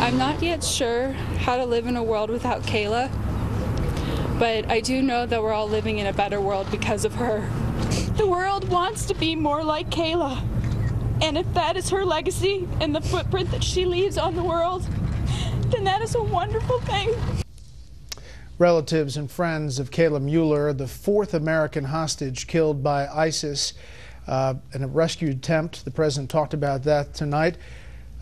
I'm not yet sure how to live in a world without Kayla, but I do know that we're all living in a better world because of her. The world wants to be more like Kayla, and if that is her legacy and the footprint that she leaves on the world, then that is a wonderful thing. Relatives and friends of Kayla Mueller, the fourth American hostage killed by ISIS, in a rescue attempt. The president talked about that tonight.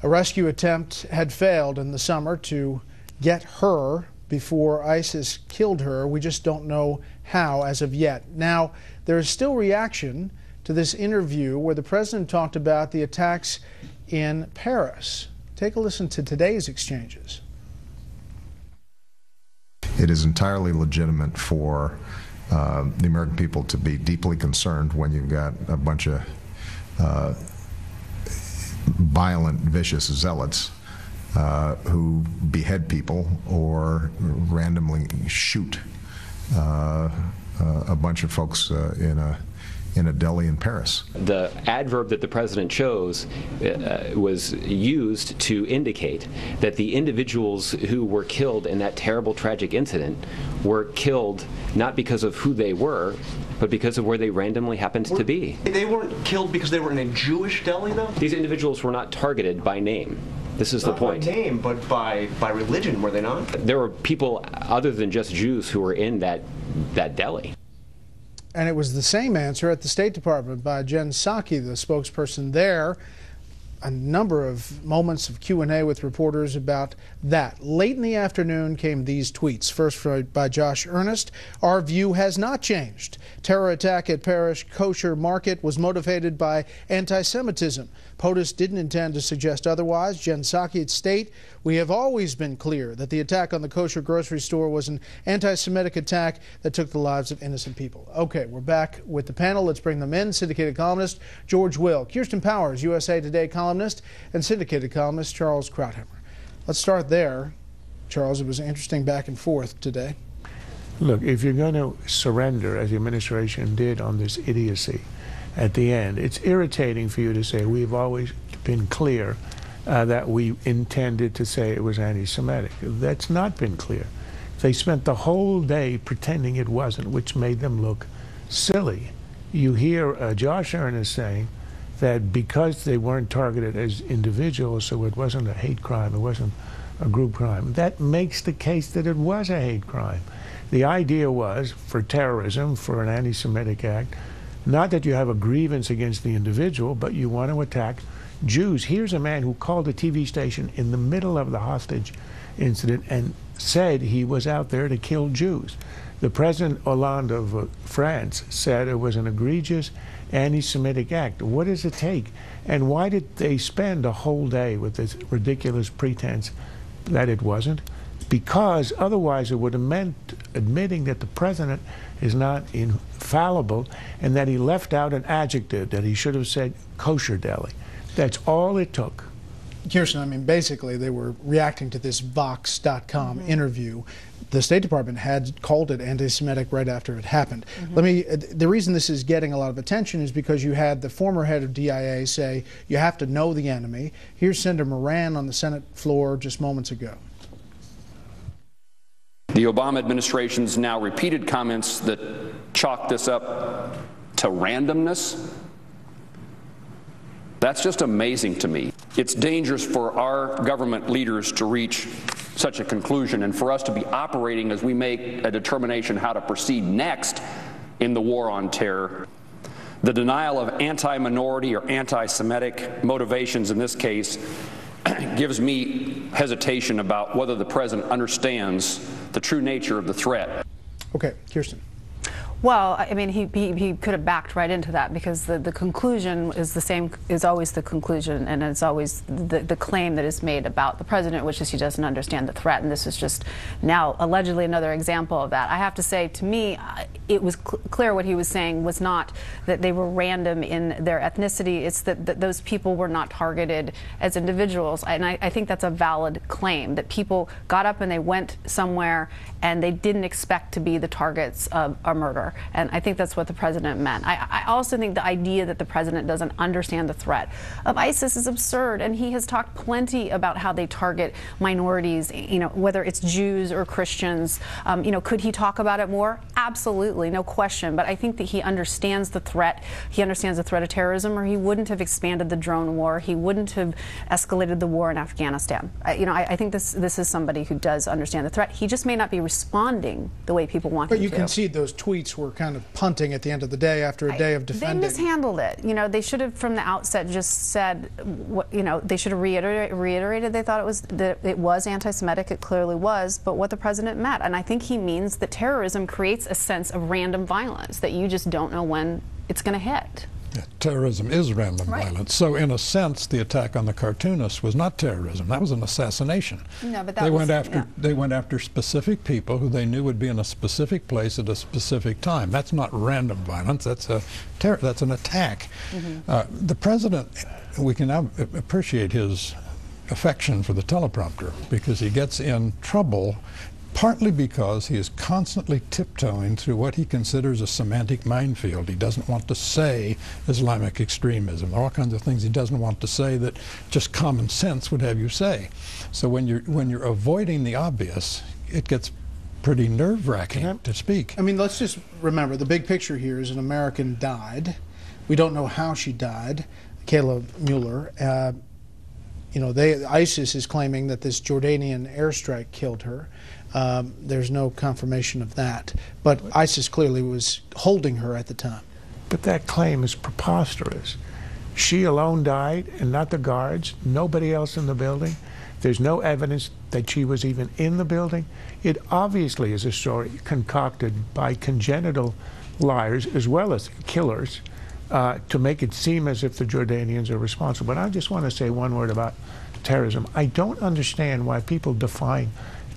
A rescue attempt had failed in the summer to get her before ISIS killed her. We just don't know how as of yet. Now, there is still reaction to this interview where the president talked about the attacks in Paris. Take a listen to today's exchanges. It is entirely legitimate for the American people to be deeply concerned when you've got a bunch of violent, vicious zealots who behead people or randomly shoot a bunch of folks in a deli in Paris. The adverb that the president chose was used to indicate that the individuals who were killed in that terrible, tragic incident were killed not because of who they were, but because of where they randomly happened to be. They weren't killed because they were in a Jewish deli, though? These individuals were not targeted by name. This is the point. Not by name, but by religion, were they not? There were people other than just Jews who were in that deli. And it was the same answer at the State Department by Jen Psaki, the spokesperson there. A number of moments of Q&A with reporters about that. Late in the afternoon came these tweets. First by Josh Earnest. Our view has not changed. Terror attack at Paris kosher market was motivated by anti-Semitism. POTUS didn't intend to suggest otherwise. Jen Psaki at State. We have always been clear that the attack on the kosher grocery store was an anti-Semitic attack that took the lives of innocent people. Okay, we're back with the panel. Let's bring them in. Syndicated columnist George Will, Kirsten Powers, USA Today columnist, and syndicated columnist Charles Krauthammer. Let's start there. Charles, it was an interesting back and forth today. Look, if you're going to surrender, as the administration did on this idiocy at the end, it's irritating for you to say we've always been clear that we intended to say it was anti-Semitic. That's not been clear. They spent the whole day pretending it wasn't, which made them look silly. You hear Josh Earnest saying that because they weren't targeted as individuals, so it wasn't a hate crime, it wasn't a group crime. That makes the case that it was a hate crime. The idea was, for terrorism, for an anti-Semitic act, not that you have a grievance against the individual, but you want to attack Jews. Here's a man who called a TV station in the middle of the hostage incident and said he was out there to kill Jews. The President Hollande of France said it was an egregious anti-Semitic act. What does it take? And why did they spend a whole day with this ridiculous pretense that it wasn't? Because otherwise it would have meant admitting that the president is not infallible and that he left out an adjective, that he should have said kosher deli. That's all it took. Kirsten, I mean, basically they were reacting to this Vox.com interview. The State Department had called it anti-Semitic right after it happened. The reason this is getting a lot of attention is because you had the former head of DIA say you have to know the enemy. Here's Senator Moran on the Senate floor just moments ago. The Obama administration's now repeated comments that chalk this up to randomness, that's just amazing to me. It's dangerous for our government leaders to reach such a conclusion and for us to be operating as we make a determination how to proceed next in the war on terror. The denial of anti-minority or anti-Semitic motivations in this case gives me hesitation about whether the president understands the true nature of the threat. Okay, Kirsten. Well, I mean, he could have backed right into that because the conclusion is the same, is always the conclusion, and it's always the claim that is made about the president, which is he doesn't understand the threat, and this is just now allegedly another example of that. I have to say, to me, it was clear what he was saying was not that they were random in their ethnicity, it's that those people were not targeted as individuals, and I think that's a valid claim, that people got up and they went somewhere and they didn't expect to be the targets of a murder. there. And I think that's what the president meant. I also think the idea that the president doesn't understand the threat of ISIS is absurd. And he has talked plenty about how they target minorities, whether it's Jews or Christians. Could he talk about it more? Absolutely, no question. But I think that he understands the threat. He understands the threat of terrorism, or he wouldn't have expanded the drone war. He wouldn't have escalated the war in Afghanistan. I think this is somebody who does understand the threat. He just may not be responding the way people want him to. But you concede those tweets were kind of punting at the end of the day after a day of defending. They mishandled it. They should have from the outset just said, they should have reiterated they thought it was anti-Semitic. It clearly was, but what the president meant. And I think he means that terrorism creates a sense of random violence that you just don't know when it's going to hit. Yeah, terrorism is random violence. So in a sense, the attack on the cartoonist was not terrorism. That was an assassination. No, but that they went after specific people who they knew would be in a specific place at a specific time. That's not random violence. That's an attack. Mm-hmm. The president, we can now appreciate his affection for the teleprompter, because he gets in trouble partly because he is constantly tiptoeing through what he considers a semantic minefield. He doesn't want to say Islamic extremism. There are all kinds of things he doesn't want to say that just common sense would have you say. So when you're avoiding the obvious, it gets pretty nerve-wracking to speak. I mean, let's just remember, the big picture here is an American died. We don't know how she died, Kayla Mueller. ISIS is claiming that this Jordanian airstrike killed her. There's no confirmation of that. But ISIS clearly was holding her at the time. But that claim is preposterous. She alone died, and not the guards, nobody else in the building. There's no evidence that she was even in the building. It obviously is a story concocted by congenital liars as well as killers to make it seem as if the Jordanians are responsible. But I just want to say one word about terrorism. I don't understand why people define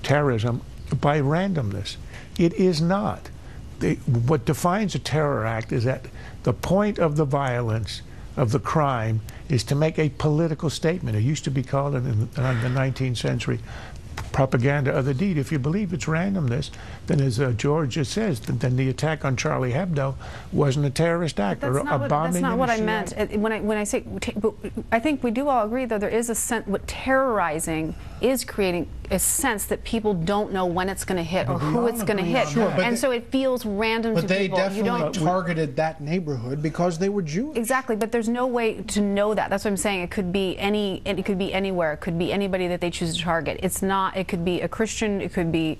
terrorism by randomness. It is not. What defines a terror act is that the point of the violence, of the crime, is to make a political statement. It used to be called in the 19th century propaganda of the deed. If you believe it's randomness, then as George just says, then the attack on Charlie Hebdo wasn't a terrorist act or a bombing. That's not what I meant. When I say, but I think we do all agree, though, there is a sense, what terrorizing is creating a sense that people don't know when it's going to hit or who it's going to hit. Sure, and so it feels random to people. But they definitely targeted that neighborhood because they were Jewish. Exactly, but there's no way to know that. That's what I'm saying. It could be it could be anywhere. It could be anybody that they choose to target. It's not, it could be a Christian, it could be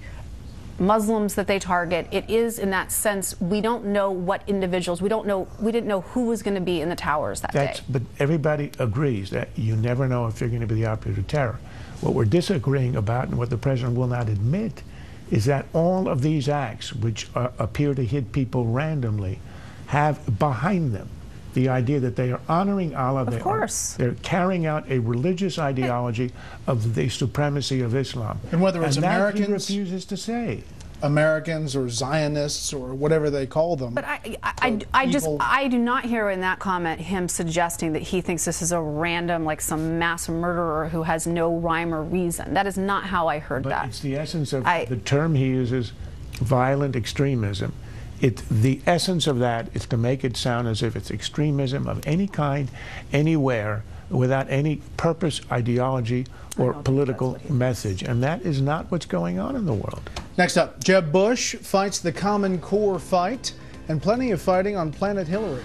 Muslims that they target. It is, in that sense, we don't know what individuals, we didn't know who was going to be in the towers that day. But everybody agrees that you never know if you're going to be the object of terror. What we're disagreeing about, and what the president will not admit, is that all of these acts, which appear to hit people randomly, have behind them the idea that they are honoring Allah. Of course. They're carrying out a religious ideology of the supremacy of Islam. And whether it's Americans, he refuses to say. Americans or Zionists or whatever they call them. But I do not hear in that comment him suggesting that he thinks this is a random, like some mass murderer who has no rhyme or reason. That is not how I heard that. But it's the essence of the term he uses, violent extremism. The essence of that is to make it sound as if it's extremism of any kind, anywhere, without any purpose, ideology, or political message. And that is not what's going on in the world. Next up, Jeb Bush fights the Common Core fight, and plenty of fighting on Planet Hillary.